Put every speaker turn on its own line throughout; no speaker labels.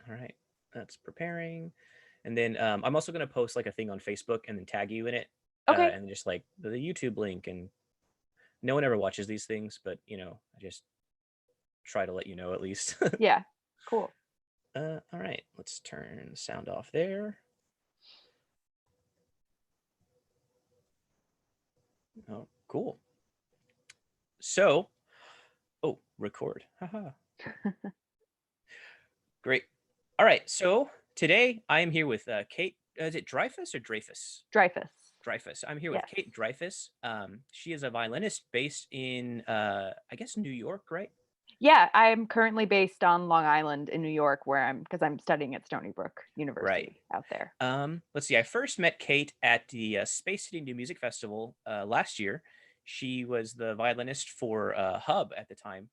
All right, that's preparing. And then I'm also going to post like a thing on Facebook and then tag you in it,
Okay.
and just like the YouTube link. And no one ever watches these things, but I just try to let you know at least.
Yeah. Cool.
All right, let's turn the sound off there. Oh, cool. So, oh, record. Haha. Great. All right. So today I am here with Kate. Is it Dreyfus or Dreyfus?
Dreyfus.
Dreyfus. I'm here with
Yes.
Kate Dreyfus. She is a violinist based in, I guess, New York, right?
Yeah, I'm currently based on Long Island in New York where I'm studying at Stony Brook
Right.
University out there.
Let's see. I first met Kate at the Space City New Music Festival last year. She was the violinist for Hub at the time.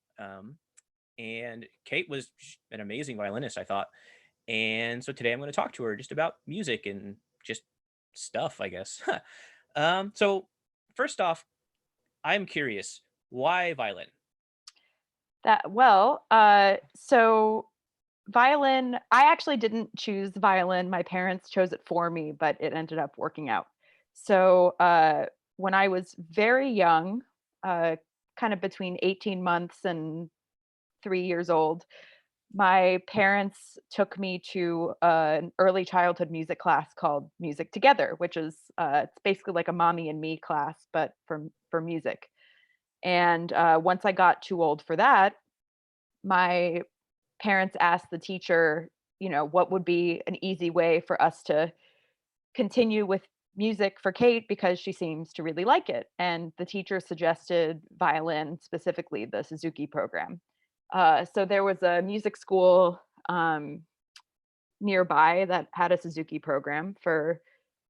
And Kate was an amazing violinist, I thought. And so today I'm going to talk to her just about music and just stuff, I guess. So first off, I'm curious, why violin?
So violin, I actually didn't choose violin. My parents chose it for me, but it ended up working out. So when I was very young, uh, kind of between 18 months and 3 years old, my parents took me to an early childhood music class called Music Together, which is it's basically like a mommy and me class, but for music. And once I got too old for that, my parents asked the teacher, what would be an easy way for us to continue with music for Kate because she seems to really like it. And the teacher suggested violin, specifically the Suzuki program. So there was a music school nearby that had a Suzuki program for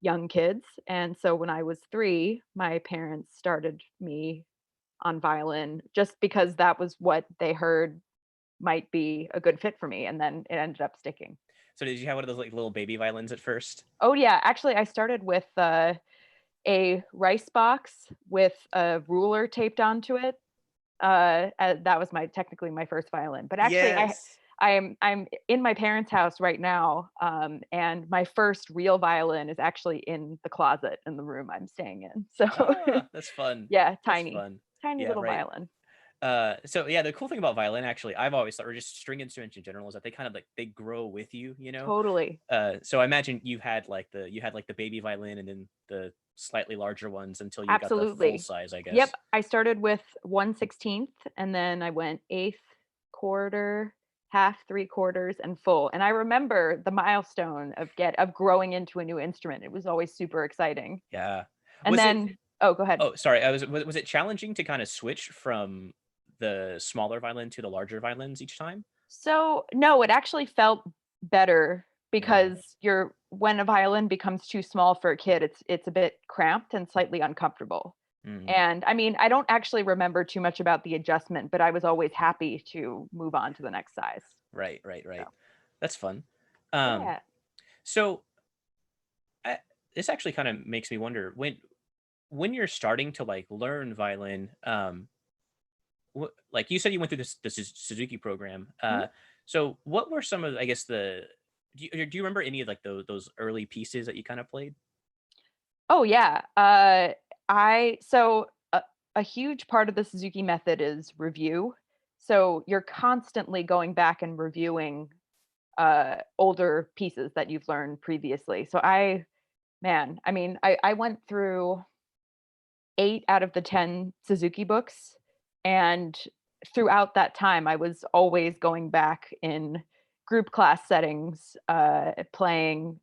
young kids. And so when I was 3, my parents started me on violin just because that was what they heard might be a good fit for me, and then it ended up sticking.
So did you have one of those like little baby violins at first?
Oh, yeah, actually, I started with, a rice box with a ruler taped onto it, that was my technically my first violin, but actually
Yes.
I'm in my parents' house right now, and my first real violin is actually in the closet in the room I'm staying in, so
Ah, that's fun.
yeah,
That's
tiny,
fun.
tiny
Yeah,
little
right.
violin.
So yeah, the cool thing about violin actually, I've always thought, or just string instruments in general, is that they kind of like they grow with you, you know?
Totally.
So I imagine you had like the baby violin and then the slightly larger ones until you got the full
Absolutely.
size, I
Yep,
guess.
I started with 1/16, and then I went eighth, quarter, half, 3/4, and full, and I remember the milestone of growing into a new instrument. It was always super exciting.
Yeah.
And
Was it
then oh, go ahead.
Oh, sorry. Was it challenging to kind of switch from the smaller violin to the larger violins each time?
So, no, it actually felt better
Mm,
because you're when a violin becomes too small for a kid, it's a bit cramped and slightly uncomfortable.
mm.
And I mean, I don't actually remember too much about the adjustment, but I was always happy to move on to the next size.
Right, right,
So,
right. That's fun. Um,
yeah.
so I, this actually kind of makes me wonder when you're starting to like learn violin. Like you said, you went through the Suzuki program.
Mhm.
So what were some of, I guess, the do you remember any of like those early pieces that you kind of played?
Oh, yeah. I so a huge part of the Suzuki method is review. So you're constantly going back and reviewing older pieces that you've learned previously. So I mean, I went through 8 out of the 10 Suzuki books, and throughout that time, I was always going back in group class settings, playing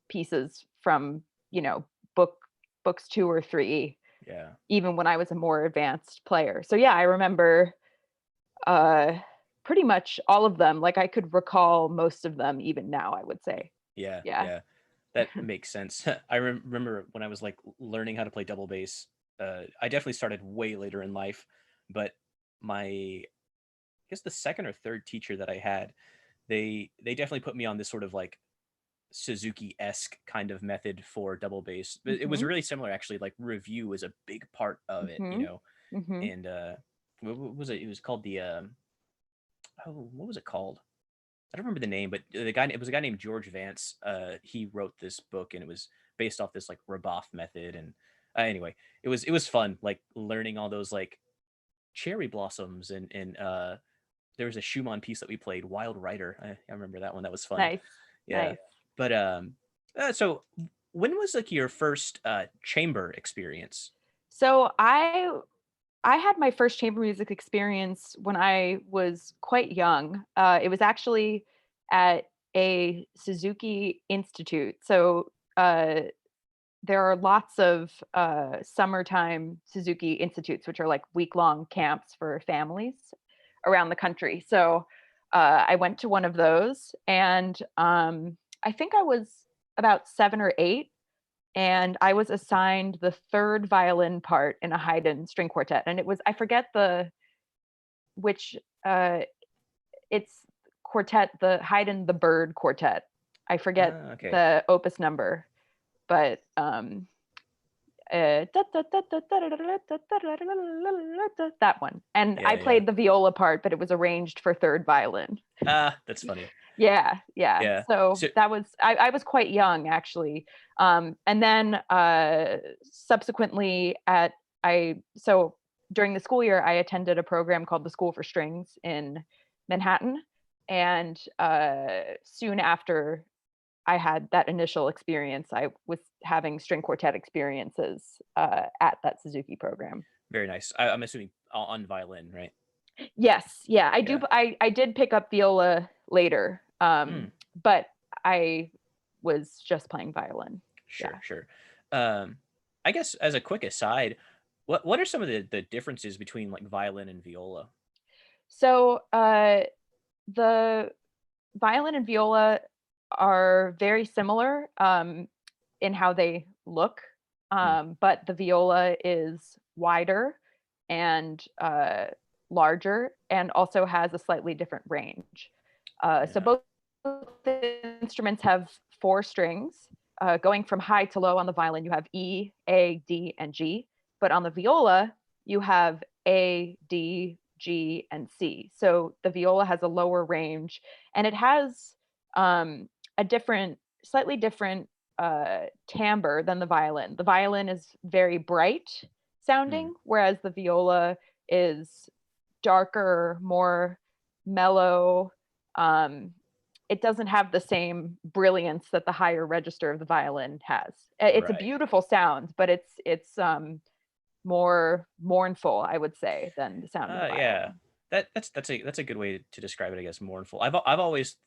pieces from, you know, book books 2 or 3,
Yeah.
even when I was a more advanced player. So, yeah, I remember, uh, pretty much all of them, like, I could recall most of them even now, I would say.
Yeah,
Yeah.
yeah, that makes sense. I remember when I was like learning how to play double bass. I definitely started way later in life, but I guess the second or third teacher that I had, they definitely put me on this sort of like Suzuki esque kind of method for double bass. But it was
Mhm.
really similar actually. Like review was a big part of it,
Mhm. Mhm.
and what was it? It was called the oh, what was it called? I don't remember the name, but it was a guy named George Vance. He wrote this book, and it was based off this like Raboff method. And anyway, it was fun, like learning all those like cherry blossoms, and there was a Schumann piece that we played, Wild Rider. I remember that one. That was fun.
Nice,
Yeah,
nice.
but so when was like your first chamber experience?
So I had my first chamber music experience when I was quite young. It was actually at a Suzuki Institute. So there are lots of summertime Suzuki Institutes, which are like week-long camps for families around the country. So I went to one of those, and I think I was about 7 or 8, and I was assigned the third violin part in a Haydn string quartet. And it was, I forget the which it's quartet, the Haydn the Bird Quartet. I forget
Okay.
the opus number, but that one. And I
Yeah, yeah.
played the viola part, but it was arranged for third violin.
That's funny.
Yeah, yeah.
Yeah.
So
So
that was, I was quite young actually. And then subsequently so during the school year, I attended a program called the School for Strings in Manhattan. And soon after I had that initial experience, I was having string quartet experiences at that Suzuki program.
very nice. I'm assuming on violin, right?
Yes, yeah, I do.
Yeah.
I did pick up viola later,
Mm,
but I was just playing violin.
sure,
Yeah.
sure. Um, I guess as a quick aside, what are some of the differences between like violin and viola?
So the violin and viola are very similar in how they look,
Hmm.
but the viola is wider and larger, and also has a slightly different range. So
Yeah.
both instruments have 4 strings. Going from high to low on the violin, you have E, A, D, and G. But on the viola, you have A, D, G, and C. So the viola has a lower range, and it has a slightly different timbre than the violin. The violin is very bright
Hmm.
sounding, whereas the viola is darker, more mellow. Um, it doesn't have the same brilliance that the higher register of the violin has. It's a
Right.
beautiful sound, but it's more mournful, I would say, than the sound of the
Yeah.
violin.
That's a good way to describe it, I guess. Mournful. I've always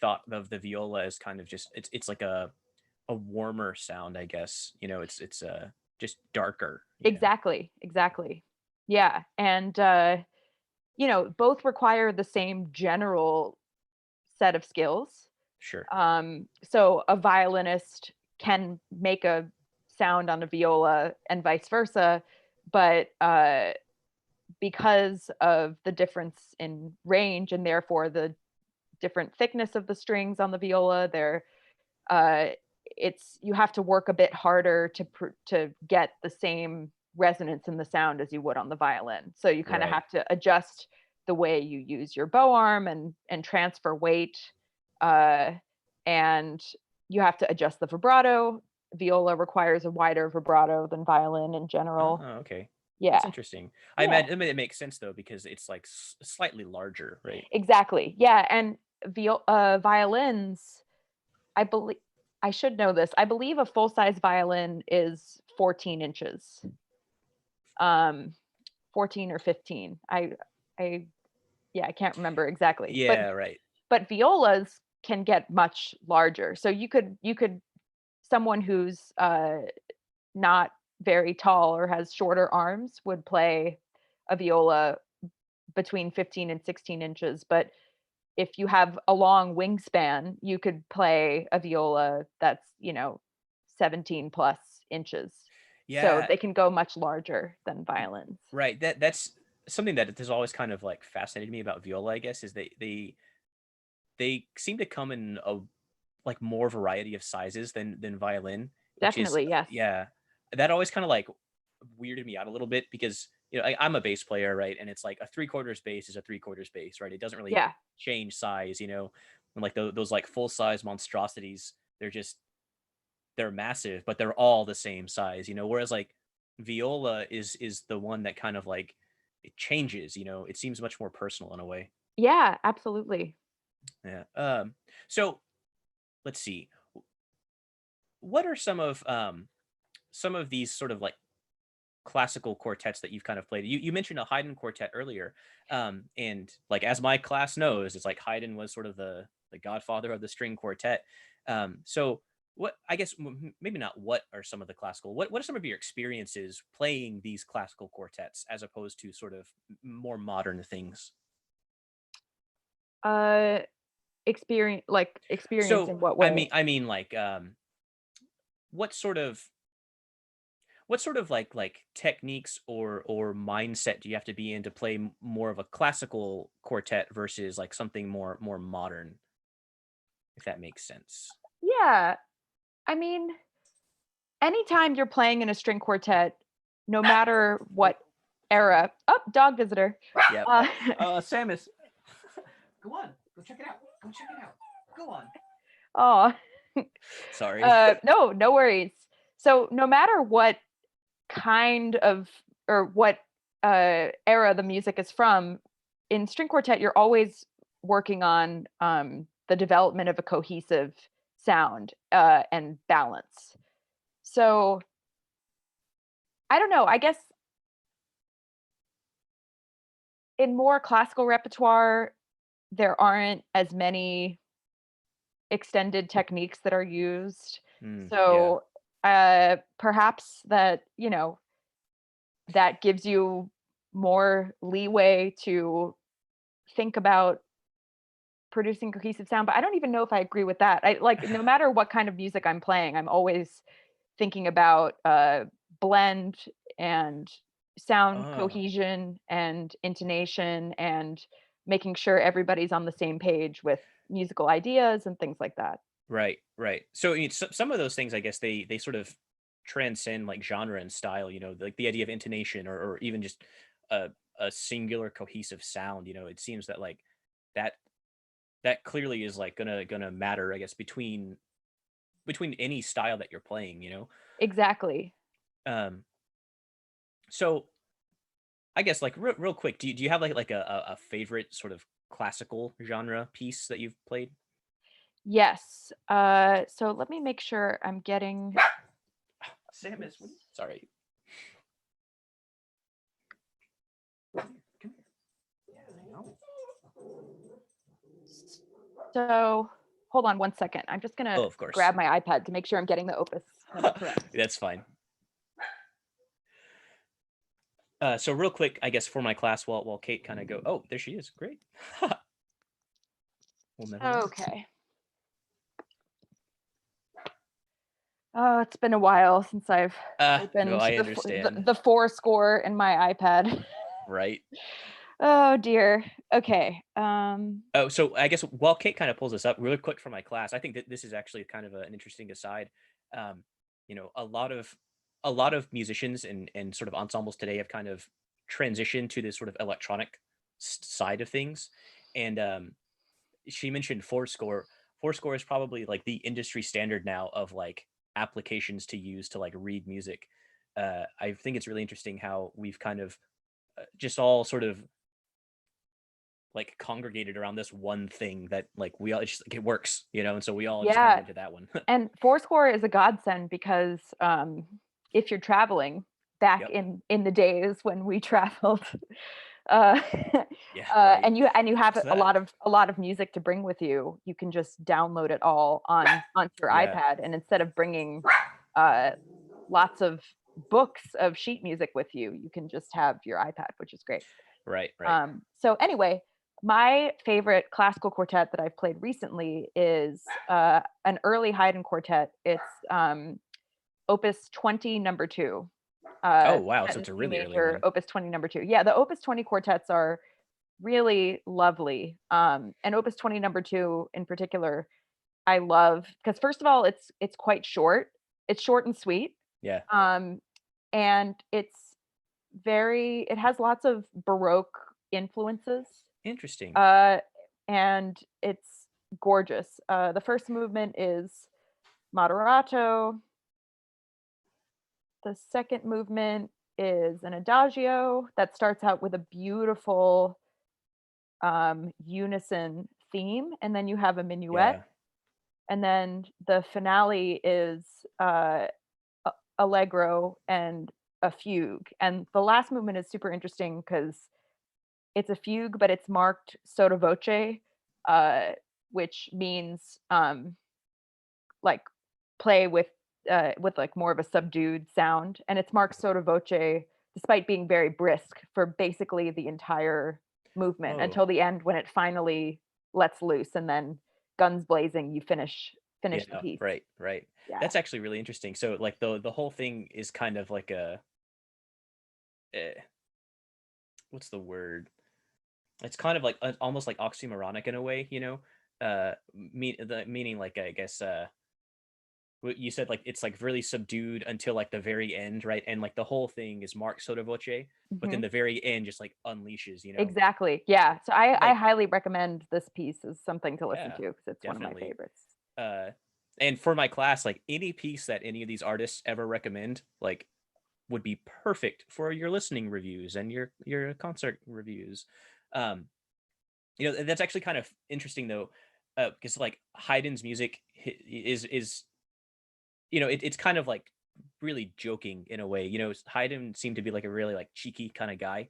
thought of the viola as kind of just it's like a warmer sound, I guess. It's just darker.
Exactly, exactly. Yeah, and both require the same general set of skills.
Sure.
So a violinist can make a sound on a viola and vice versa, but because of the difference in range and therefore the different thickness of the strings on the viola, uh, you have to work a bit harder to get the same resonance in the sound as you would on the violin. So you kind of
Right.
have to adjust the way you use your bow arm and transfer weight, uh, and you have to adjust the vibrato. Viola requires a wider vibrato than violin in general.
Oh, okay. That's
Yeah,
interesting.
yeah,
I mean, it makes sense though because it's like slightly larger, right?
exactly. Yeah, and violins, I believe I should know this. I believe a full size violin is 14 inches, um, 14 or 15. I, yeah, I can't remember exactly. But
Yeah, right.
violas can get much larger. So you could someone who's not very tall or has shorter arms would play a viola between 15 and 16 inches. But if you have a long wingspan, you could play a viola that's, 17 plus inches. So
Yeah,
they can go much larger than violins.
right. That's something that has always kind of like fascinated me about viola, I guess, is they seem to come in a like more variety of sizes than violin, which is
Definitely, yes.
yeah. That always kind of like weirded me out a little bit because I'm a bass player, right? And it's like a three quarters bass is a three quarters bass, right? It doesn't really
Yeah.
change size, and like those like full size monstrosities, they're just they're massive, but they're all the same size, whereas like viola is the one that kind of like it changes, it seems much more personal in a way.
Yeah, absolutely.
Yeah. So let's see. What are some of these sort of like classical quartets that you've kind of played? You mentioned a Haydn quartet earlier. And like as my class knows, it's like Haydn was sort of the godfather of the string quartet. So what I guess maybe not what are some of the classical what are some of your experiences playing these classical quartets as opposed to sort of more modern things?
Uh, experience
So
in what
I
way?
mean I mean like what sort of like techniques or mindset do you have to be in to play more of a classical quartet versus like something more modern, if that makes sense?
Yeah, I mean, anytime you're playing in a string quartet, no matter what era. Oh, dog visitor.
Yep.
Uh,
Samus, go on, go check it out. Go check it out. Go on.
oh,
Sorry.
no, no worries. So no matter what kind of or what era the music is from, in string quartet, you're always working on the development of a cohesive sound and balance. So I don't know. I guess in more classical repertoire, there aren't as many extended techniques that are used.
Yeah.
So perhaps that, that gives you more leeway to think about producing cohesive sound. But I don't even know if I agree with that. I like no matter what kind of music I'm playing, I'm always thinking about blend and sound
Oh,
cohesion and intonation and making sure everybody's on the same page with musical ideas and things like that.
right, right. So, some of those things, I guess they sort of transcend like genre and style. Like the idea of intonation or even just a a singular cohesive sound. It seems that like that that clearly is like gonna matter, I guess, between any style that you're playing.
Exactly.
Um, so I guess like real quick, do you have like a favorite sort of classical genre piece that you've played?
Yes. So let me make sure I'm getting
Samus,
this.
sorry. Come here. Yeah, I know.
So hold on one second. I'm just
Oh,
gonna
of course.
grab my iPad to make sure I'm getting the opus number correct.
That's fine. So real quick, I guess for my class, while Kate kind of go, oh, there she is. Great. We'll never know.
Okay. Oh, it's been a while since I've
No,
opened
I understand.
the four score in my iPad.
Right.
Oh dear. Okay.
Oh, so I guess while Kate kind of pulls this up really quick for my class, I think that this is actually kind of an interesting aside. Um, a lot of musicians and sort of ensembles today have kind of transitioned to this sort of electronic side of things. And she mentioned Fourscore. Fourscore is probably like the industry standard now of like applications to use to like read music. I think it's really interesting how we've kind of just all sort of like congregated around this one thing that like we all it's just like it works, and so we all just kind of
yeah,
went to that one.
and Fourscore is a godsend because if you're traveling back
Yep.
in the days when we traveled, uh,
Yeah. Right.
and you have
What's that?
a lot of music to bring with you, you can just download it all onto your
Yeah.
iPad, and instead of bringing uh, lots of books of sheet music with you, you can just have your iPad, which is great.
Right. Right.
So anyway, my favorite classical quartet that I've played recently is an early Haydn quartet. It's Opus 20, number 2,
Oh wow.
set
So
in
it's a
C
really early
major,
one.
Opus 20, number 2. Yeah, the Opus 20 quartets are really lovely. And Opus 20, number 2 in particular, I love because first of all, it's quite short. It's short and sweet.
Yeah.
Um, and it's it has lots of Baroque influences,
Interesting.
uh, and it's gorgeous. The first movement is moderato. The second movement is an adagio that starts out with a beautiful unison theme, and then you have a minuet,
Yeah.
and then the finale is allegro and a fugue. And the last movement is super interesting because it's a fugue, but it's marked sotto voce, uh, which means like play with like more of a subdued sound, and it's marked sotto voce despite being very brisk for basically the entire movement
Oh,
until the end when it finally lets loose, and then guns blazing, you finish the
yeah.
piece.
Right. Right.
Yeah,
That's actually really interesting. So like the whole thing is kind of like a eh, what's the word? It's kind of like almost like oxymoronic in a way, you know. Meaning like I guess what you said, like it's like really subdued until like the very end, right? And like the whole thing is marked sotto voce, but then
mhm.
the very end just like unleashes, you know.
Exactly, yeah, so I
Like
highly recommend this piece as something to listen
yeah,
to because it's one of my
definitely.
favorites.
Uh, and for my class, like any piece that any of these artists ever recommend, like would be perfect for your listening reviews and your concert reviews. Um, that's actually kind of interesting though, because like Haydn's music is it's kind of like really joking in a way. Haydn seemed to be like a really like cheeky kind of guy.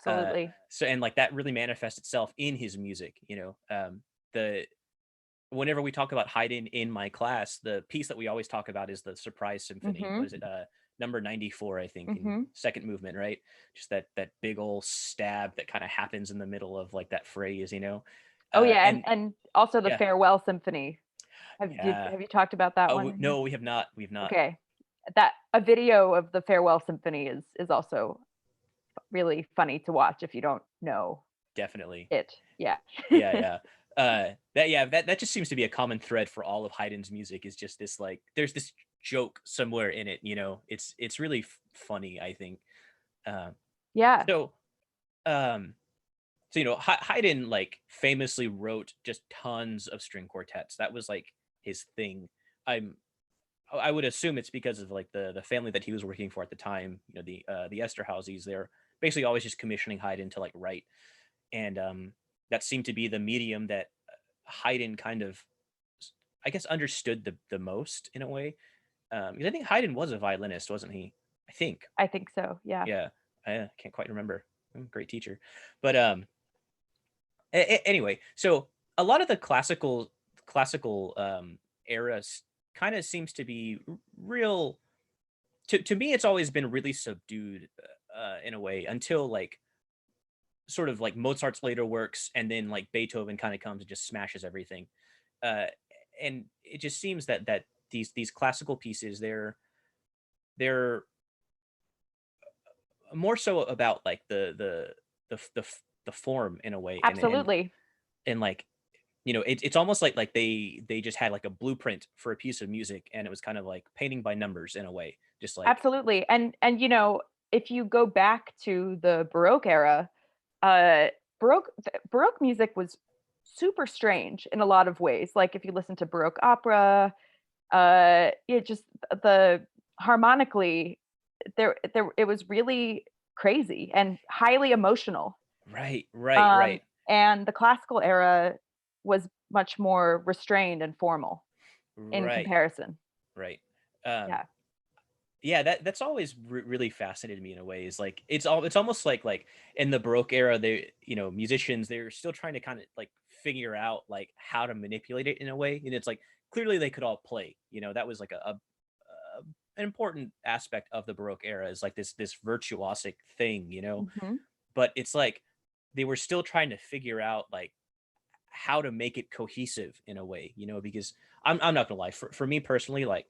Uh,
Absolutely.
so and like that really manifests itself in his music. The whenever we talk about Haydn in my class, the piece that we always talk about is the Surprise Symphony. What
Mhm,
is it? Number 94, I think, in
mhm.
second movement, right? Just that big old stab that kind of happens in the middle of like that phrase.
Oh, yeah, and
And
and also the
yeah,
Farewell Symphony.
yeah.
Have you talked about that
Oh
one in here?
no, we have not. We've not.
Okay. That a video of the Farewell Symphony is also really funny to watch if you don't know
Definitely.
it. Yeah.
Yeah, yeah. That just seems to be a common thread for all of Haydn's music is just this like there's this joke somewhere in it. It's really funny, I think. Uh,
Yeah,
so um Haydn like famously wrote just tons of string quartets. That was like his thing. I'm I would assume it's because of like the family that he was working for at the time, the Esterházys. They're basically always just commissioning Haydn to like write. And that seemed to be the medium that Haydn kind of I guess understood the most in a way. 'Cause I think Haydn was a violinist, wasn't he? I think.
I think so, yeah.
Yeah. I can't quite remember. Great teacher. But anyway, so a lot of the classical eras kind of seems to be real to me it's always been really subdued in a way until like sort of like Mozart's later works and then like Beethoven kind of comes and just smashes everything. Uh and it just seems that these classical pieces they're more so about like the form in a way
Absolutely.
and like it's almost like they just had like a blueprint for a piece of music and it was kind of like painting by numbers in a way just like
Absolutely, and, if you go back to the Baroque era, uh, Baroque music was super strange in a lot of ways, like, if you listen to Baroque opera, it just the harmonically, there it was really crazy and highly emotional,
right
and the classical era was much more restrained and formal in
right
comparison.
right um
Yeah,
yeah that's always really fascinated me in a way is like it's almost like in the Baroque era they musicians they're still trying to kind of like figure out like how to manipulate it in a way and it's like clearly they could all play that was like an important aspect of the Baroque era is like this virtuosic thing.
mhm.
But it's like they were still trying to figure out like how to make it cohesive in a way, because I'm not gonna lie, for me personally, like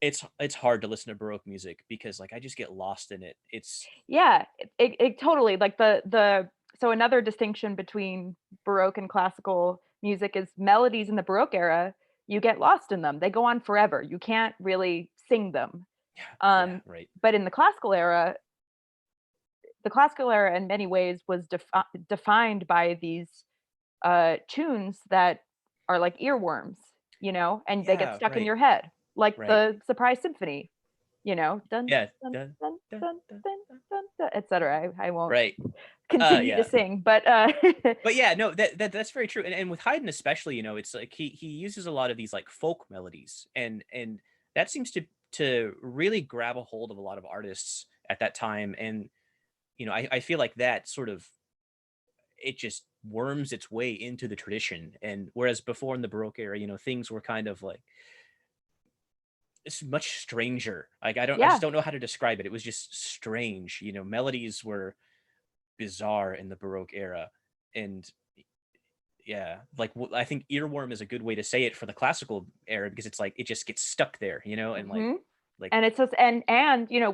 it's hard to listen to Baroque music because like I just get lost in it. It's
Yeah, it totally like the so another distinction between Baroque and classical music is melodies in the Baroque era, you get lost in them. They go on forever. You can't really sing them.
yeah, yeah,
Um,
right.
but in the classical era, the classical era in many ways was defined by these tunes that are like earworms, and they get
Yeah,
stuck in
right,
your head, like
right.
the Surprise Symphony, dun
Yeah.
dun
Dun,
dun
dun,
dun
dun,
dun
dun.
dun, dun etc. I won't
Right.
continue to
Yeah.
sing, but
But yeah, no, that's very true. And with Haydn especially, it's like he uses a lot of these like folk melodies, and that seems to really grab a hold of a lot of artists at that time. And I feel like that sort of, it just worms its way into the tradition. And whereas before in the Baroque era, things were kind of like, it's much stranger. Like I just
yeah,
don't know how to describe it. It was just strange. Melodies were bizarre in the Baroque era. And yeah, like I think earworm is a good way to say it for the classical era, because it's like it just gets stuck there, and
hmm
like
and it's just and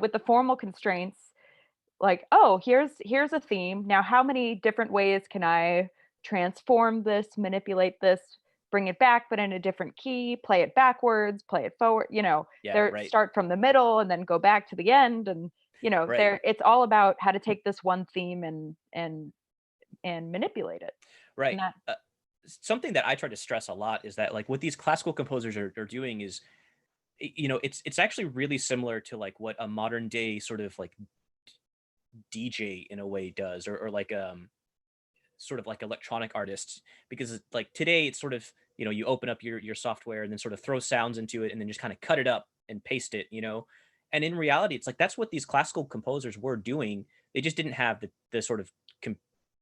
with the formal constraints, like, oh, here's a theme. Now, how many different ways can I transform this, manipulate this, bring it back, but in a different key, play it backwards, play it forward,
yeah,
there
right,
start from the middle and then go back to the end. And
right,
there it's all about how to take this one theme and manipulate it. And
right.
that
Something that I try to stress a lot is that like what these classical composers are doing is, it's actually really similar to like what a modern day sort of like DJ in a way does, or like sort of like electronic artists, because like today it's sort of, you open up your software and then sort of throw sounds into it and then just kind of cut it up and paste it, and in reality it's like that's what these classical composers were doing. They just didn't have the sort of com-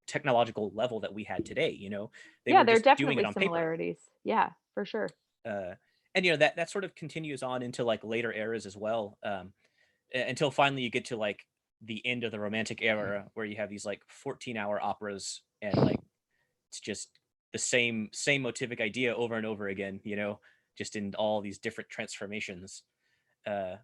technological level that we had today. They
Yeah,
were
there are
just doing it
definitely
on paper.
similarities. Yeah, for sure.
uh and that sort of continues on into like later eras as well, until finally you get to like the end of the romantic era, where you have these like 14-hour operas, and like it's just the same motivic idea over and over again, just in all these different transformations. And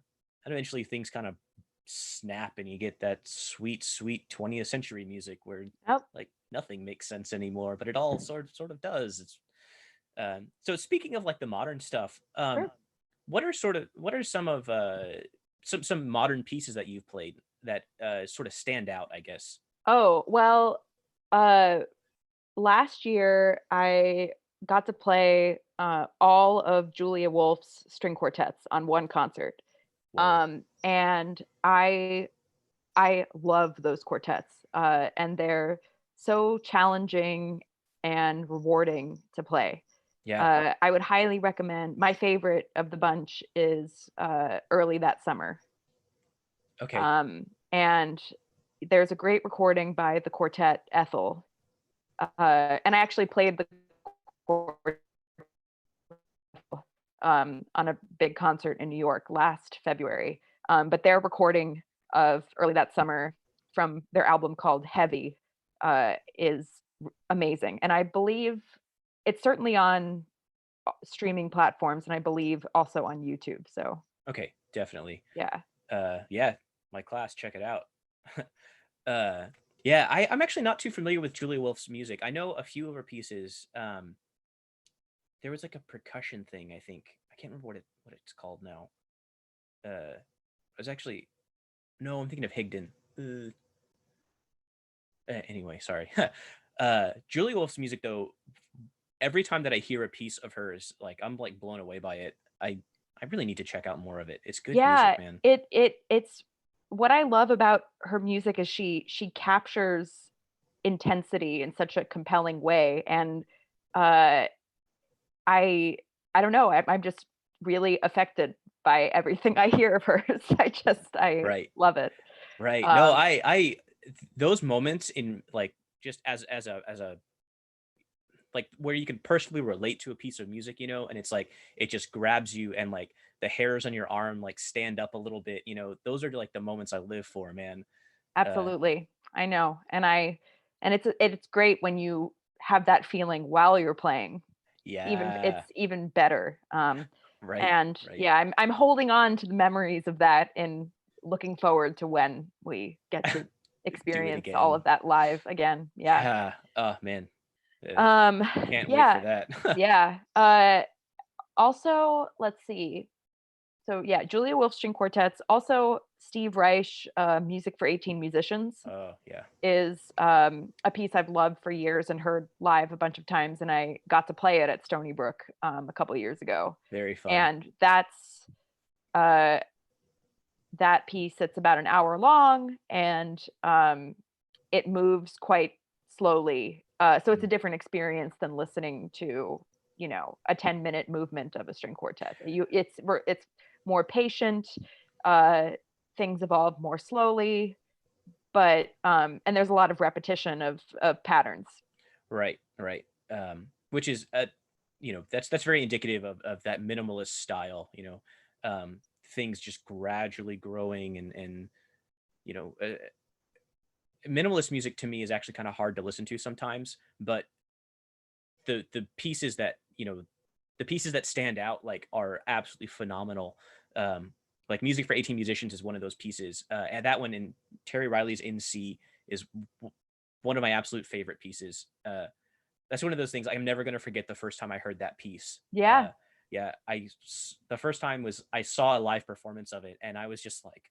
eventually things kind of snap, and you get that sweet 20th century music where
Yep.
like nothing makes sense anymore, but it all sort of does. It's So speaking of like the modern stuff,
Sure.
what are some of some modern pieces that you've played that sort of stand out, I guess?
Oh, well, uh last year I got to play all of Julia Wolf's string quartets on one concert.
Whoa.
And I love those quartets. And they're so challenging and rewarding to play.
Yeah.
I would highly recommend. My favorite of the bunch is Early That Summer.
Okay.
And there's a great recording by the quartet Ethel. And I actually played the quartet on a big concert in New York last February. But their recording of Early That Summer from their album called Heavy is amazing. And I believe it's certainly on streaming platforms, and I believe also on YouTube. So
Okay. Definitely.
yeah.
Yeah. My class, check it out. uh, yeah. I'm actually not too familiar with Julia Wolf's music. I know a few of her pieces. There was like a percussion thing, I think. I can't remember what it's called now. I was actually, no, I'm thinking of Higdon. Anyway, sorry. Julia Wolf's music, though, every time that I hear a piece of hers, like I'm like blown away by it. I really need to check out more of it. It's good music,
Yeah,
man.
it's what I love about her music is she captures intensity in such a compelling way. And uh I I don't know, I'm just really affected by everything I hear of hers. I
Right,
love it.
right. No,
Um,
those moments in like just as a like where you can personally relate to a piece of music, and it's like it just grabs you, and like the hairs on your arm like stand up a little bit. Those are like the moments I live for, man. Uh,
Absolutely. I know. And it's great when you have that feeling while you're playing. It's
yeah,
even better.
right,
And
right.
yeah, I'm holding on to the memories of that and looking forward to when we get to
Do it
experience all
again.
of that live again. Yeah.
Yeah. Oh man, uh,
Um,
can't wait for
yeah.
that.
Yeah. Also, let's see. So yeah, Julia Wolf string quartets. Also, Steve Reich, Music for 18 Musicians,
Oh, yeah.
is a piece I've loved for years and heard live a bunch of times, and I got to play it at Stony Brook a couple years ago.
Very fun.
And uh, that piece. It's about an hour long, and it moves quite slowly. So it's a
Mm.
different experience than listening to, a 10-minute movement of a string quartet. It's more patient. Uh, Things evolve more slowly, but and there's a lot of repetition of patterns.
Right, right. Which is that's very indicative of that minimalist style, things just gradually growing and you know, uh, minimalist music to me is actually kind of hard to listen to sometimes, but the pieces that, the pieces that stand out like are absolutely phenomenal. Um, like Music for 18 Musicians is one of those pieces. And that one in Terry Riley's In C is one of my absolute favorite pieces. That's one of those things I'm never going to forget the first time I heard that piece.
Yeah.
Yeah, the first time was I saw a live performance of it, and I was just like,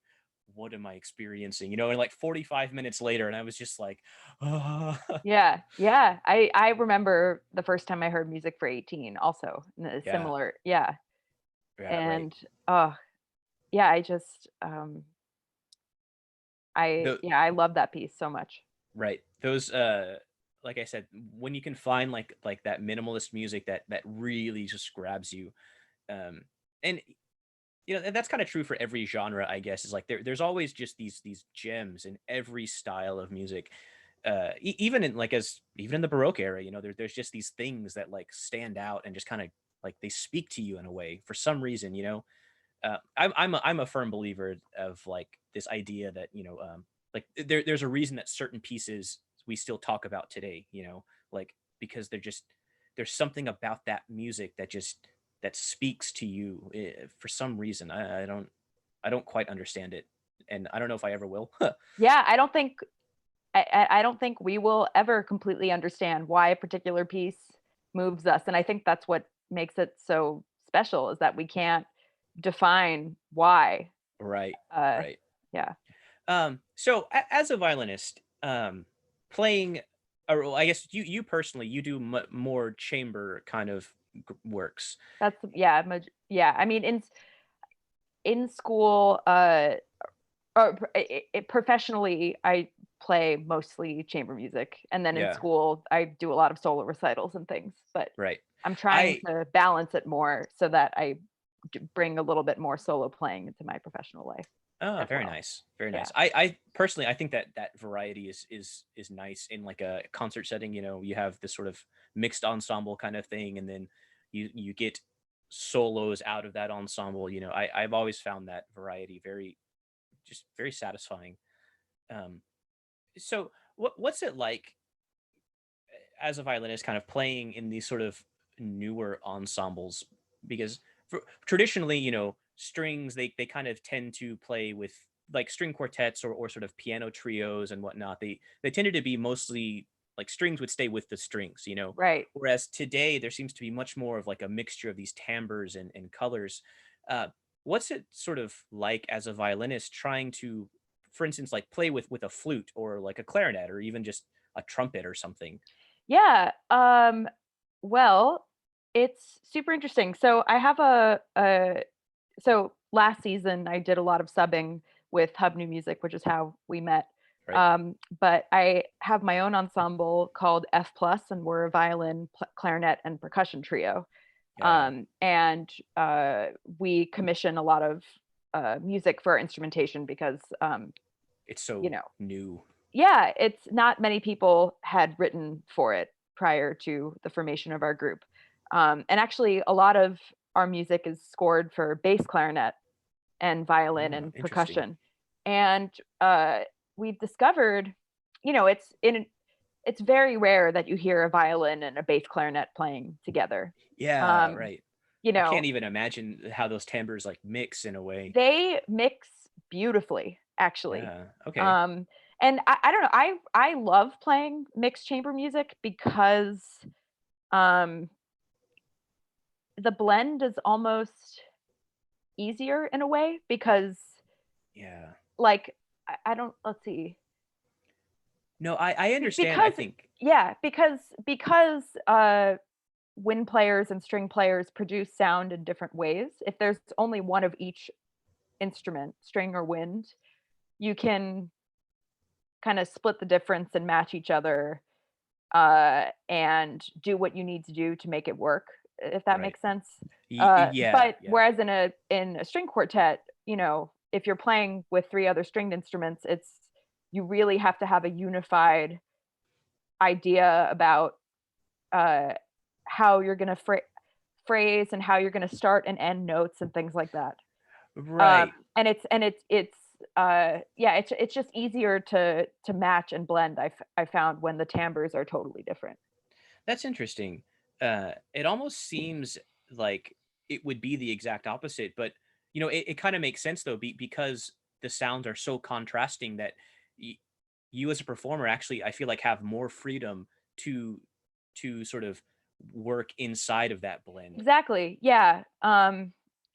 "What am I experiencing?" And like 45 minutes later, and I was just like, "Ah."
Yeah, yeah. I remember the first time I heard Music for 18 also,
Yeah,
similar. Yeah.
yeah, right.
And yeah, I just
The
I love that piece so much.
Right. Those like I said, when you can find like that minimalist music that really just grabs you. Um and and that's kind of true for every genre, I guess, is like there's always just these gems in every style of music. Even in even in the Baroque era, there's just these things that like stand out and just kind of like they speak to you in a way for some reason. I'm a firm believer of like this idea that like there's a reason that certain pieces we still talk about today, like because there's something about that music that speaks to you for some reason. I don't quite understand it, and I don't know if I ever will.
Yeah, I don't think we will ever completely understand why a particular piece moves us, and I think that's what makes it so special is that we can't define why.
Right,
Uh,
right.
yeah.
So as a violinist, playing, or well, I guess you personally, you do more chamber kind of works.
That's yeah, yeah. I mean, in school, or professionally, I play mostly chamber music, and then in
Yeah,
school, I do a lot of solo recitals and things. But
right.
I'm trying
I
to balance it more so that I bring a little bit more solo playing into my professional life
Oh,
as
very
well.
nice, very
Yeah.
nice. I personally, I think that variety is nice in like a concert setting. You have this sort of mixed ensemble kind of thing, and then you get solos out of that ensemble. I've always found that variety very satisfying. Um, so what's it like as a violinist kind of playing in these sort of newer ensembles? Because traditionally, strings, they kind of tend to play with like string quartets or sort of piano trios and whatnot. They tended to be mostly like strings would stay with the strings.
Right.
Whereas today there seems to be much more of like a mixture of these timbres and colors. uh, what's it sort of like as a violinist trying to, for instance, like play with a flute or like a clarinet or even just a trumpet or something?
Yeah. Well, it's super interesting. So I have so last season I did a lot of subbing with Hub New Music, which is how we met.
Right.
But I have my own ensemble called F Plus, and we're a violin, clarinet, and percussion trio.
Yeah.
And we commission a lot of music for our instrumentation because,
It's
you
so
know,
new.
yeah, it's not many people had written for it prior to the formation of our group. And actually, a lot of our music is scored for bass clarinet and violin
Ah,
and
interesting.
percussion. And we've discovered, it's very rare that you hear a violin and a bass clarinet playing together.
Yeah,
Um,
right.
you
I can't
know,
even imagine how those timbres like mix in a way.
they mix beautifully, actually.
Yeah. Okay.
Um, and I don't know, I love playing mixed chamber music because um, the blend is almost easier in a way because
Yeah.
like I don't, let's see.
No, I understand. I
Because
think.
yeah, because wind players and string players produce sound in different ways. If there's only one of each instrument, string or wind, you can kind of split the difference and match each other, and do what you need to do to make it work, if that
Right.
makes sense.
Yeah,
But
yeah.
whereas in a string quartet, you know, if you're playing with three other stringed instruments, it's you really have to have a unified idea about uh, how you're going to phrase and how you're going to start and end notes and things like that.
Right.
And yeah, it's just easier to match and blend. I found when the timbres are totally different.
That's interesting. It almost seems like it would be the exact opposite, but it kind of makes sense though, because the sounds are so contrasting that y- you as a performer actually, I feel like, have more freedom to sort of work inside of that blend.
Exactly. Yeah.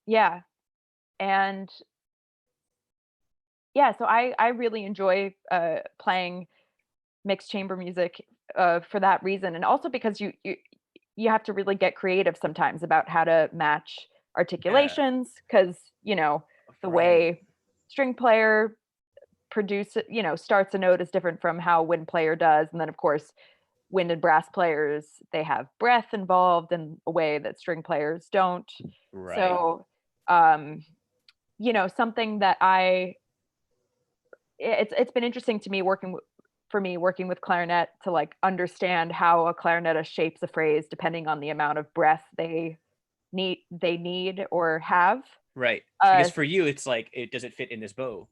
Yeah. And yeah, so I really enjoy playing mixed chamber music for that reason, and also because you have to really get creative sometimes about how to match
Yeah.
articulations, because you know the
Right.
way string player starts a note is different from how wind player does, and then of course wind and brass players, they have breath involved in a way that string players don't.
Right.
So something that it's been interesting to me for me working with clarinet to like understand how a clarinetist shapes a phrase depending on the amount of breath they need or have.
Right. Because
uh
for you, it's like, it doesn't fit in this bow.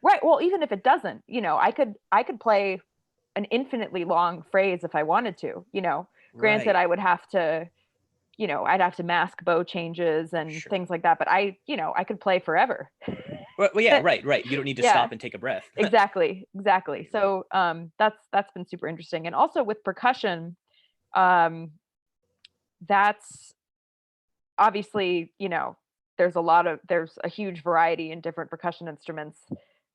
right, well, even if it doesn't, I could play an infinitely long phrase if I wanted to. Granted,
Right.
I'd have to mask bow changes and
Sure.
things like that, but I could play forever.
Well, yeah, right, right. You don't need to
Yeah,
stop and take a breath.
exactly, exactly.
Right, right.
So that's been super interesting. And also with percussion, um that's obviously, there's a huge variety in different percussion instruments.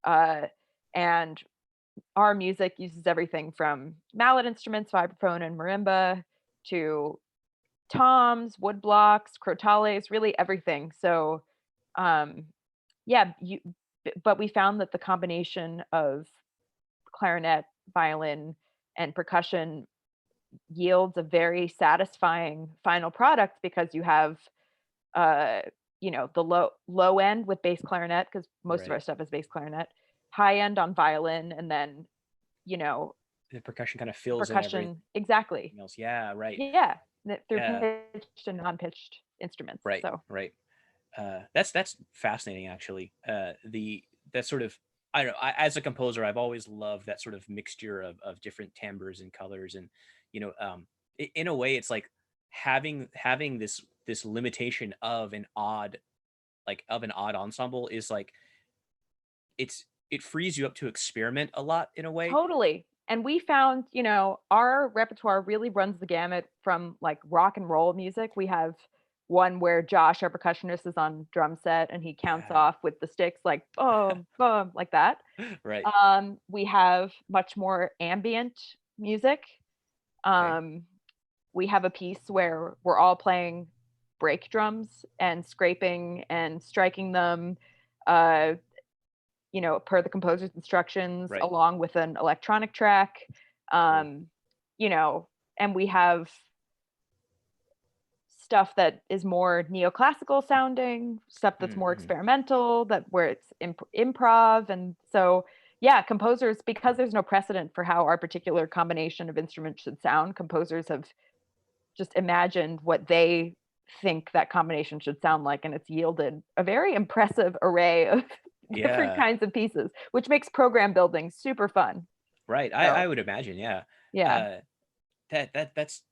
uh and our music uses everything from mallet instruments, vibraphone and marimba, to toms, wood blocks, crotales, really everything. So um yeah, but we found that the combination of clarinet, violin, and percussion yields a very satisfying final product, because you have uh the low end with bass clarinet, because most of our
Right.
stuff is bass clarinet, high end on violin, and then you know
The percussion kind of fills in everything
percussion, exactly.
else. Yeah, right.
Yeah, through
Yeah,
pitched and non-pitched instruments.
right,
So
right. That's fascinating, actually. The that sort of, I don't know. As a composer, I've always loved that sort of mixture of different timbres and colors, and you know, um, in a way, it's like having this limitation of an odd ensemble is like, it frees you up to experiment a lot in a way.
totally. And we found, our repertoire really runs the gamut from like rock and roll music. We have one where Josh, our percussionist, is on drum set and he counts
Yeah.
off with the sticks like boom, boom, like that.
Right.
We have much more ambient music.
Okay.
Um, we have a piece where we're all playing break drums and scraping and striking them, uh, per the composer's instructions,
Right.
along with an electronic track.
Cool.
Um, you know, and we have stuff that is more neoclassical sounding, stuff that's more
Mm-hmm.
experimental, that where it's improv. And so yeah, composers, because there's no precedent for how our particular combination of instruments should sound, composers have just imagined what they think that combination should sound like, and it's yielded a very impressive array of different
Yeah.
kinds of pieces, which makes program building super fun.
Right. I
So
would imagine. Yeah.
yeah,
Uh, that's,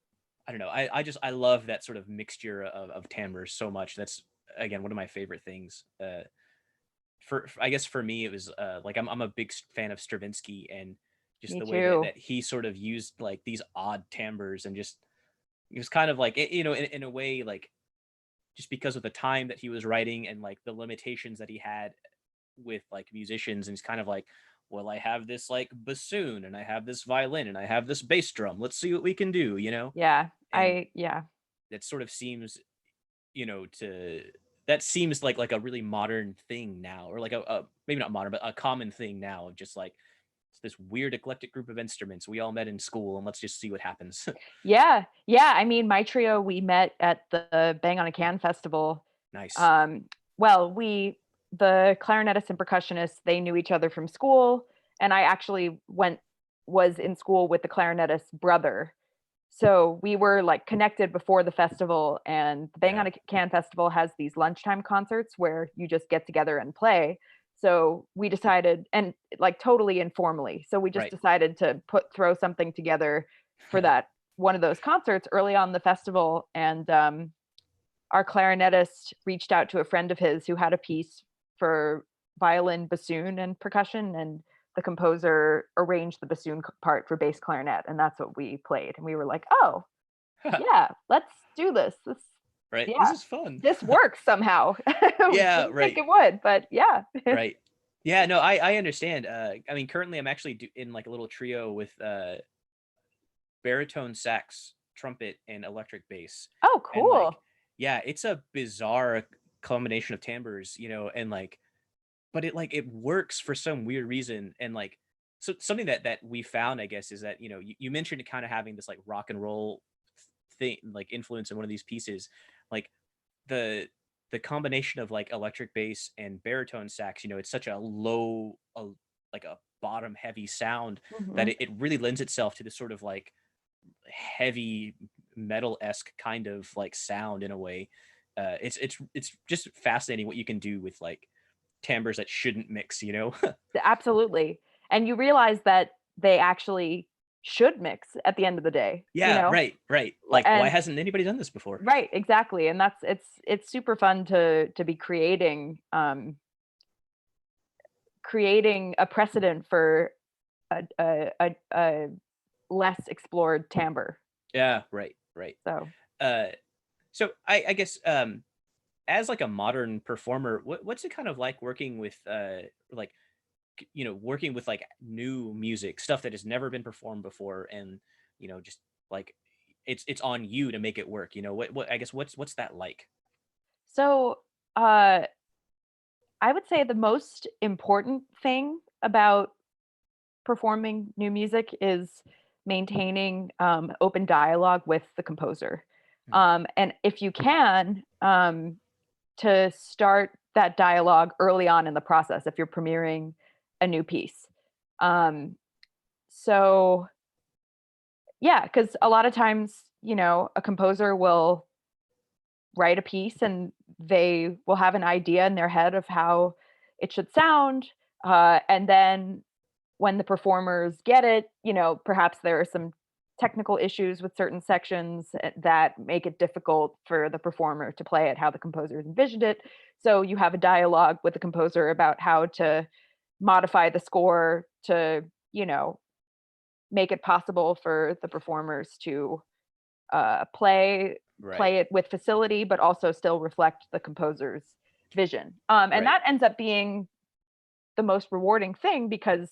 I don't know. I love that sort of mixture of timbres so much. That's, again, one of my favorite things. I guess for me, it was like, I'm a big fan of Stravinsky, and just
me
the way that
too.
he sort of used like these odd timbres, and just it was kind of like, in a way, like, just because of the time that he was writing and like the limitations that he had, with like musicians, and he's kind of like, well, I have this like bassoon and I have this violin and I have this bass drum. Let's see what we can do, you know?
Yeah.
And
Yeah.
that sort of seems, to that seems like a really modern thing now, or like a maybe not modern, but a common thing now of just like it's this weird eclectic group of instruments we all met in school and let's just see what happens.
Yeah. Yeah. I mean, my trio, we met at the Bang on a Can festival.
Nice.
Um, well, the clarinetist and percussionist, they knew each other from school. And I actually was in school with the clarinetist's brother. So we were like connected before the festival, and the Bang
Yeah.
on a Can festival has these lunchtime concerts where you just get together and play. So we decided, and like totally informally, so we just
Right.
decided to throw something together for that one of those concerts early on in the festival. And our clarinetist reached out to a friend of his who had a piece for violin, bassoon, and percussion, and the composer arranged the bassoon part for bass clarinet, and that's what we played. And we were like, "Oh, yeah, let's do this.
Right. This
Yeah,
is fun.
this works somehow."
Yeah,
Didn't think
right.
it would, but yeah.
Right. Yeah, no, I understand. I mean, currently I'm actually in like a little trio with baritone sax, trumpet, and electric bass.
Oh,
And like,
cool.
yeah, it's a bizarre combination of timbres, and like, but it works for some weird reason. And like, so something that we found, I guess, is that you mentioned kind of having this like rock and roll thing, like influence in one of these pieces, like the the combination of like electric bass and baritone sax, it's such a low, like a bottom heavy sound that
Mhm.
it really lends itself to this sort of like heavy metal-esque kind of like sound in a way. It's just fascinating what you can do with like timbres that shouldn't mix.
Absolutely. And you realize that they actually should mix at the end of the day, you
Yeah,
know?
right. Like, why
And
hasn't anybody done this before?
right, exactly. And it's super fun to be creating a precedent for a less explored timbre.
Yeah, right.
So,
Uh, so I guess as like a modern performer, what's it kind of like working with like working with like new music, stuff that has never been performed before, and just like it's on you to make it work. What I guess what's that like?
so uh, I would say the most important thing about performing new music is maintaining open dialogue with the composer.
Mm.
And if you can, to start that dialogue early on in the process if you're premiering a new piece. Um, so, yeah, because a lot of times, a composer will write a piece and they will have an idea in their head of how it should sound. And then when the performers get it, perhaps there are some technical issues with certain sections that make it difficult for the performer to play it how the composer envisioned it. So you have a dialogue with the composer about how to modify the score to, make it possible for the performers to play
Right,
it with facility, but also still reflect the composer's vision. And
right,
that ends up being the most rewarding thing because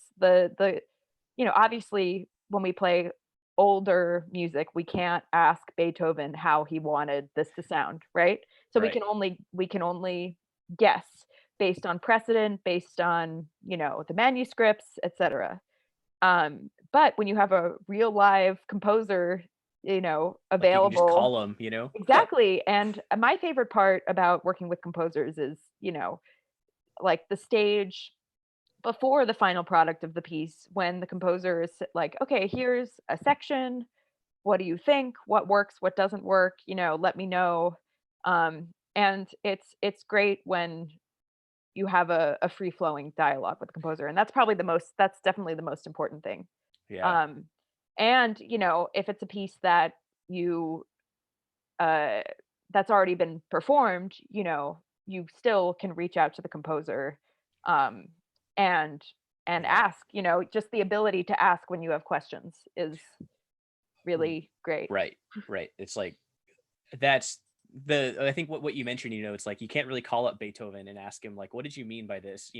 obviously when we play older music, we can't ask Beethoven how he wanted this to sound, right? So we
right,
can only guess based on precedent, based on, the manuscripts, etc. But when you have a real live composer,
like you can just
available.
call them.
Exactly. And my favorite part about working with composers is, like the stage before the final product of the piece when the composer is like, okay, here's a section. What do you think? What works? What doesn't work? Let me know. And it's great when you have a free flowing dialogue with the composer, and that's definitely the most important thing.
Yeah,
Um, and if it's a piece that you uh, that's already been performed, you still can reach out to the composer, um, and
yeah.
ask. Just the ability to ask when you have questions is really great.
Right, right. It's like that's I think what you mentioned, it's like you can't really call up Beethoven and ask him like, what did you mean by this?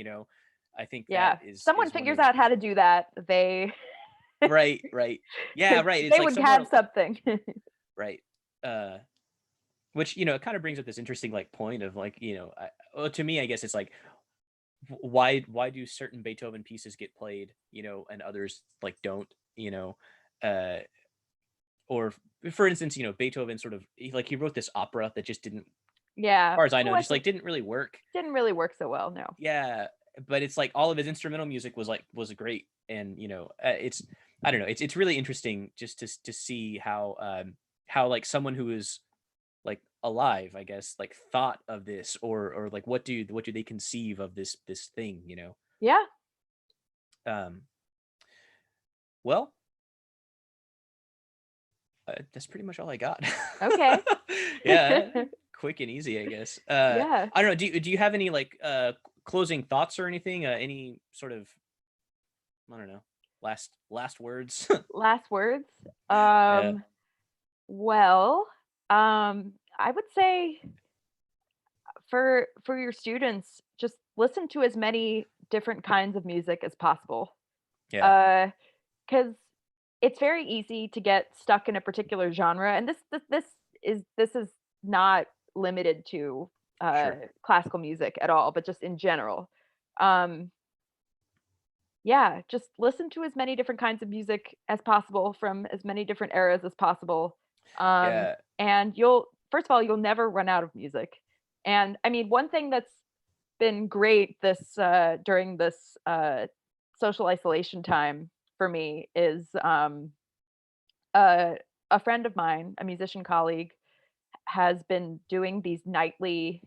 I think that
Yeah. Someone
is one
figures
of
out how to do that, they
right, right. Yeah, right. It's
they
like
would
somewhere
have something.
right. Uh which, it kind of brings up this interesting like point of like, well, to me, I guess it's like why do certain Beethoven pieces get played, and others like don't, uh or for instance, Beethoven sort of he wrote this opera that just didn't, as
Yeah.
far as I
It
know, just like
wasn't
didn't really work.
didn't really work so well, no.
Yeah, but it's like all of his instrumental music was great, and it's, I don't know, it's really interesting just to see how like someone who is like alive, I guess, like thought of this, or like what do they conceive of this thing,
Yeah.
um well, that's pretty much all I got.
Okay.
Yeah, quick and easy, I guess.
Yeah.
I don't know, do you have any like closing thoughts or anything, any sort of, I don't know, last words?
Last words?
Yeah.
Well, I would say for your students, just listen to as many different kinds of music as possible.
Yeah.
Because it's very easy to get stuck in a particular genre, and this is not limited to
Sure.
classical music at all, but just in general. Um, yeah, just listen to as many different kinds of music as possible from as many different eras as possible. Um,
Yeah.
and you'll first of all, you'll never run out of music. And I mean, one thing that's been great this during this social isolation time for me is uh, a friend of mine, a musician colleague, has been doing these nightly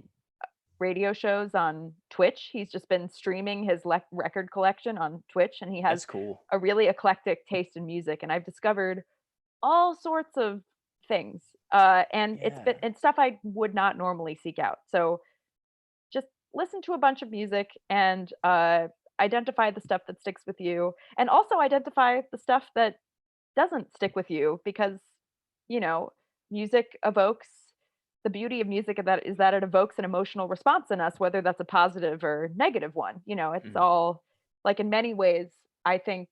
radio shows on Twitch. He's just been streaming his record collection on Twitch, and he has
That's cool.
a really eclectic taste in music. And I've discovered all sorts of things, and
Yeah.
it's stuff I would not normally seek out. So just listen to a bunch of music and identify the stuff that sticks with you, and also identify the stuff that doesn't stick with you because you know music evokes the beauty of music of that is that it evokes an emotional response in us, whether that's a positive or negative one. It's
Mhm.
all like in many ways I think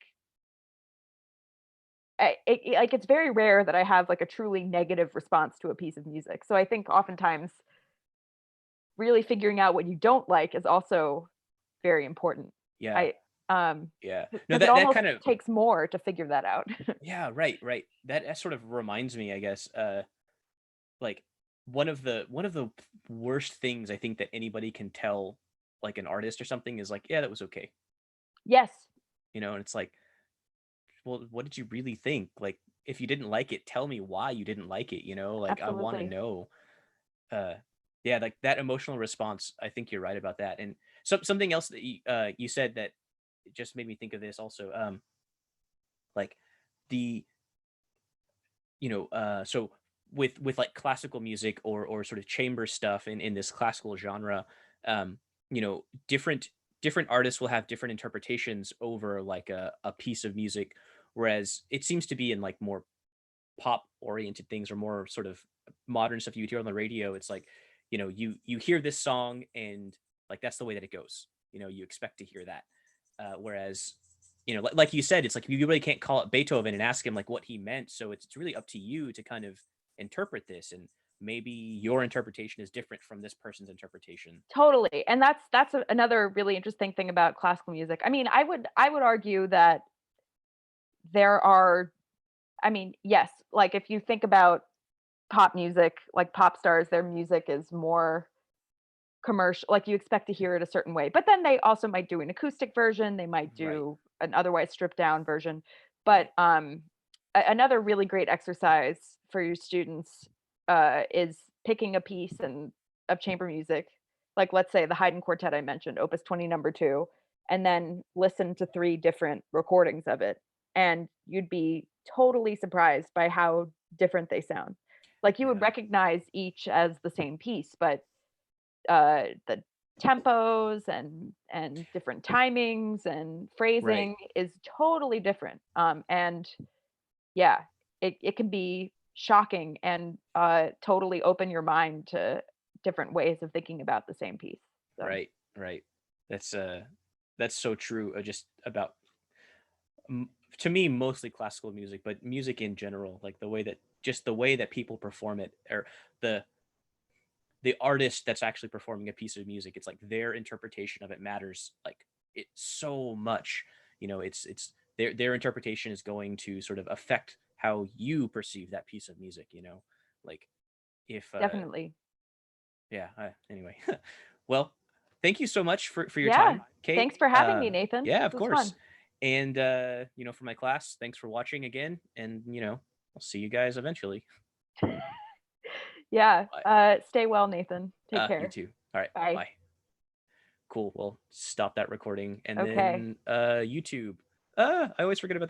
like it's very rare that I have like a truly negative response to a piece of music, so I think oftentimes really figuring out what you don't like is also very important.
Yeah.
I
Yeah. No,
because it
that
almost
kind of,
takes more to figure that out.
yeah, right, right. That sort of reminds me, I guess, like one of the worst things I think that anybody can tell like an artist or something is like, yeah, that was okay.
Yes,
And it's like, well, what did you really think? Like, if you didn't like it, tell me why you didn't like it, like I want to
absolutely.
know. Uh yeah, like that emotional response, I think you're right about that. And something else that you said that just made me think of this also, like the so with like classical music or sort of chamber stuff in this classical genre, different artists will have different interpretations over like a piece of music, whereas it seems to be in like more pop oriented things or more sort of modern stuff you would hear on the radio. It's like, you hear this song and like that's the way that it goes. You expect to hear that. Whereas, like you said, it's like you really can't call it Beethoven and ask him like what he meant. So it's really up to you to kind of interpret this, and maybe your interpretation is different from this person's interpretation.
Totally, and that's another really interesting thing about classical music. I mean, I would argue that there are I mean, yes, like, if you think about pop music, like, pop stars, their music is more commercial like, you expect to hear it a certain way, but then they also might do an acoustic version, they might
Right.
do an otherwise stripped down version, but,
Right.
another really great exercise for your students, is picking a piece of chamber music, like, let's say the Haydn Quartet I mentioned, Opus 20 number 2, and then listen to 3 different recordings of it, and you'd be totally surprised by how different they sound. Like, you would
Yeah.
recognize each as the same piece, but the tempos and different timings and
Right.
phrasing is totally different. And yeah, it can be shocking and totally open your mind to different ways of thinking about the same piece. So
Right, right. That's that's so true. Just about m- to me mostly classical music, but music in general, like the way that just the way that people perform it, or the the artist that's actually performing a piece of music, it's like their interpretation of it matters like it so much. It's their interpretation is going to sort of affect how you perceive that piece of music. Like if
definitely.
yeah. Anyway, well, thank you so much for your
Yeah.
time, Kate.
Thanks for having me, Nathan.
Yeah,
This
of
was
course.
fun.
And for my class, thanks for watching again. And I'll see you guys eventually.
Yeah.
Bye.
Stay well, Nathan. Take
You
care.
too. All right.
Bye.
Bye. Cool. Well, stop that recording and
Okay.
then YouTube. I always forget about